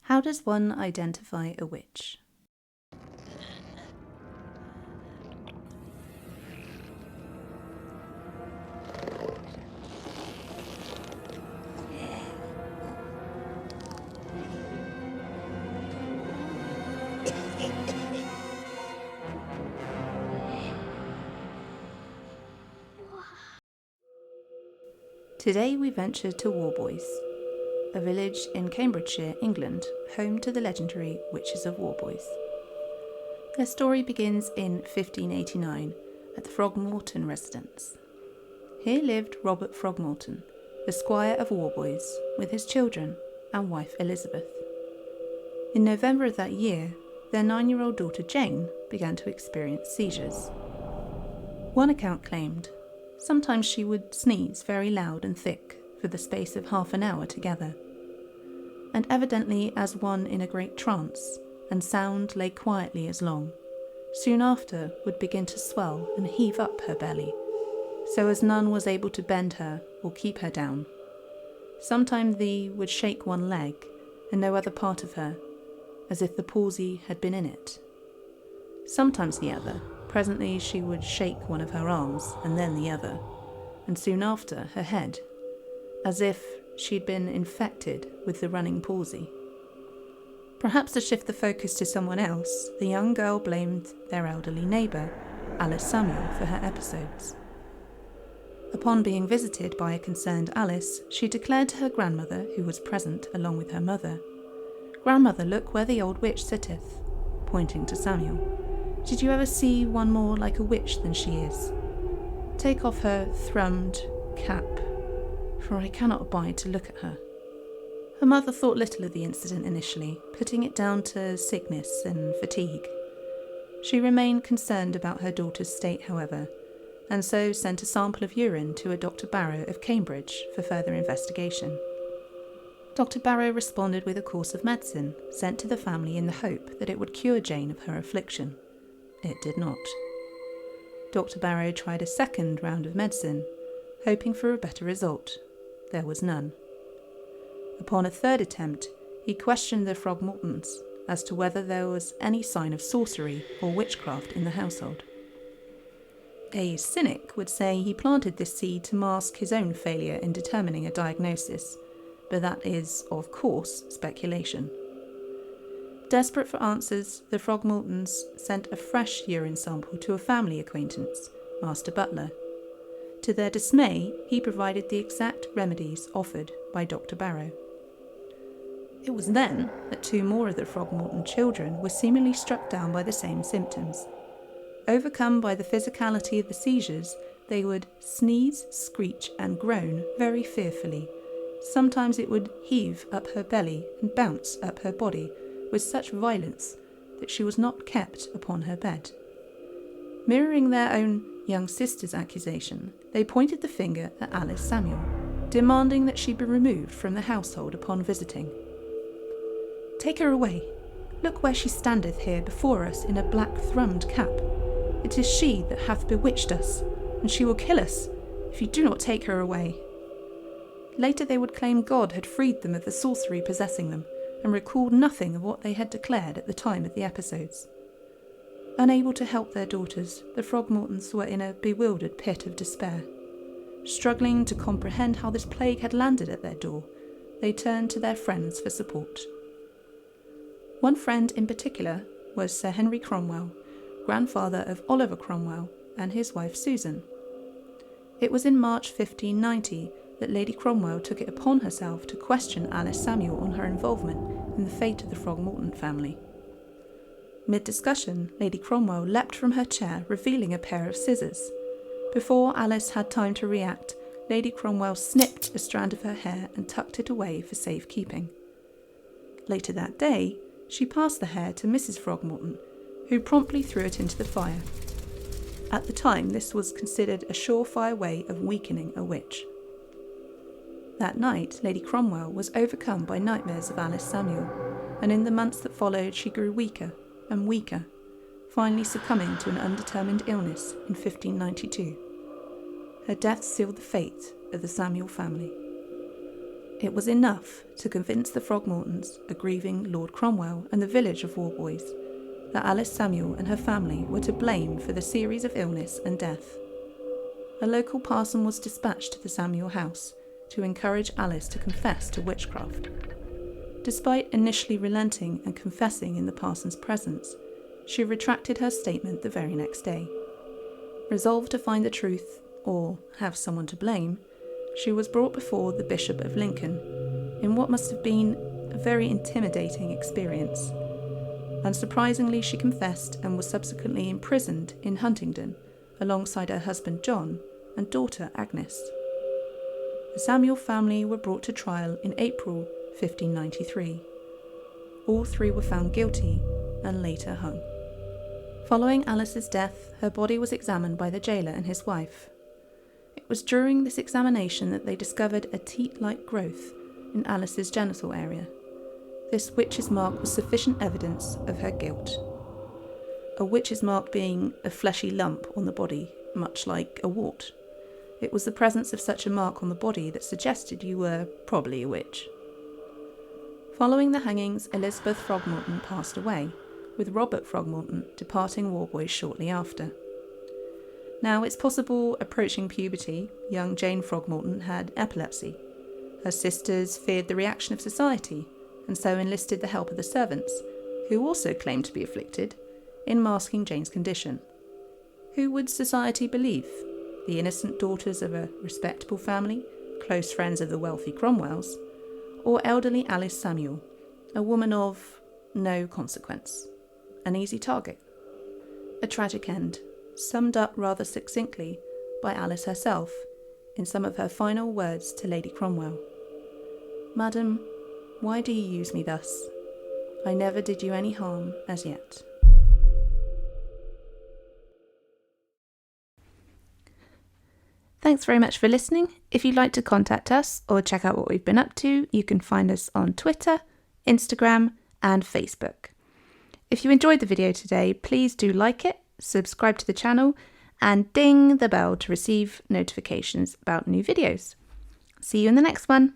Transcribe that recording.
How does one identify a witch? Today we venture to Warboys, a village in Cambridgeshire, England, home to the legendary Witches of Warboys. Their story begins in 1589 at the Throgmorton residence. Here lived Robert Throgmorton, the Squire of Warboys, with his children and wife Elizabeth. In November of that year, their 9-year-old daughter Jane began to experience seizures. One account claimed sometimes she would sneeze very loud and thick for the space of half an hour together, and evidently as one in a great trance, and sound lay quietly as long, soon after would begin to swell and heave up her belly, so as none was able to bend her or keep her down. Sometimes thee would shake one leg, and no other part of her, as if the palsy had been in it. Sometimes the other. Presently she would shake one of her arms, and then the other, and soon after her head, as if she'd been infected with the running palsy. Perhaps to shift the focus to someone else, the young girl blamed their elderly neighbour, Alice Samuel, for her episodes. Upon being visited by a concerned Alice, she declared to her grandmother, who was present along with her mother, "Grandmother, look where the old witch sitteth," pointing to Samuel. "Did you ever see one more like a witch than she is? Take off her thrummed cap, for I cannot abide to look at her." Her mother thought little of the incident initially, putting it down to sickness and fatigue. She remained concerned about her daughter's state, however, and so sent a sample of urine to a Dr. Barrow of Cambridge for further investigation. Dr. Barrow responded with a course of medicine sent to the family in the hope that it would cure Jane of her affliction. It did not. Dr. Barrow tried a second round of medicine, hoping for a better result. There was none. Upon a third attempt, he questioned the Throgmortons as to whether there was any sign of sorcery or witchcraft in the household. A cynic would say he planted this seed to mask his own failure in determining a diagnosis, but that is, of course, speculation. Desperate for answers, the Throgmortons sent a fresh urine sample to a family acquaintance, Master Butler. To their dismay, he provided the exact remedies offered by Dr. Barrow. It was then that 2 more of the Throgmorton children were seemingly struck down by the same symptoms. Overcome by the physicality of the seizures, they would sneeze, screech, and groan very fearfully. Sometimes it would heave up her belly and bounce up her body with such violence that she was not kept upon her bed. Mirroring their own young sister's accusation, they pointed the finger at Alice Samuel, demanding that she be removed from the household upon visiting. "Take her away. Look where she standeth here before us in a black thrummed cap. It is she that hath bewitched us, and she will kill us if you do not take her away." Later they would claim God had freed them of the sorcery possessing them, and recalled nothing of what they had declared at the time of the episodes. Unable to help their daughters, the Throgmortons were in a bewildered pit of despair. Struggling to comprehend how this plague had landed at their door, they turned to their friends for support. One friend in particular was Sir Henry Cromwell, grandfather of Oliver Cromwell and his wife Susan. It was in March 1590 that Lady Cromwell took it upon herself to question Alice Samuel on her involvement in the fate of the Throgmorton family. Mid-discussion, Lady Cromwell leapt from her chair, revealing a pair of scissors. Before Alice had time to react, Lady Cromwell snipped a strand of her hair and tucked it away for safekeeping. Later that day, she passed the hair to Mrs. Throgmorton, who promptly threw it into the fire. At the time, this was considered a surefire way of weakening a witch. That night, Lady Cromwell was overcome by nightmares of Alice Samuel, and in the months that followed she grew weaker and weaker, finally succumbing to an undetermined illness in 1592. Her death sealed the fate of the Samuel family. It was enough to convince the Throgmortons, a grieving Lord Cromwell and the village of Warboys, that Alice Samuel and her family were to blame for the series of illness and death. A local parson was dispatched to the Samuel house to encourage Alice to confess to witchcraft. Despite initially relenting and confessing in the parson's presence, she retracted her statement the very next day. Resolved to find the truth, or have someone to blame, she was brought before the Bishop of Lincoln in what must have been a very intimidating experience. Unsurprisingly, she confessed and was subsequently imprisoned in Huntingdon alongside her husband John and daughter Agnes. The Samuel family were brought to trial in April 1593. All three were found guilty and later hung. Following Alice's death, her body was examined by the jailer and his wife. It was during this examination that they discovered a teat-like growth in Alice's genital area. This witch's mark was sufficient evidence of her guilt. A witch's mark being a fleshy lump on the body, much like a wart. It was the presence of such a mark on the body that suggested you were probably a witch. Following the hangings, Elizabeth Throgmorton passed away, with Robert Throgmorton departing Warboys shortly after. Now, it's possible approaching puberty, young Jane Throgmorton had epilepsy. Her sisters feared the reaction of society, and so enlisted the help of the servants, who also claimed to be afflicted, in masking Jane's condition. Who would society believe? The innocent daughters of a respectable family, close friends of the wealthy Cromwells, or elderly Alice Samuel, a woman of no consequence, an easy target? A tragic end, summed up rather succinctly by Alice herself in some of her final words to Lady Cromwell. "Madam, why do you use me thus? I never did you any harm as yet." Thanks very much for listening. If you'd like to contact us or check out what we've been up to, you can find us on Twitter, Instagram, and Facebook. If you enjoyed the video today, please do like it, subscribe to the channel, and ding the bell to receive notifications about new videos. See you in the next one.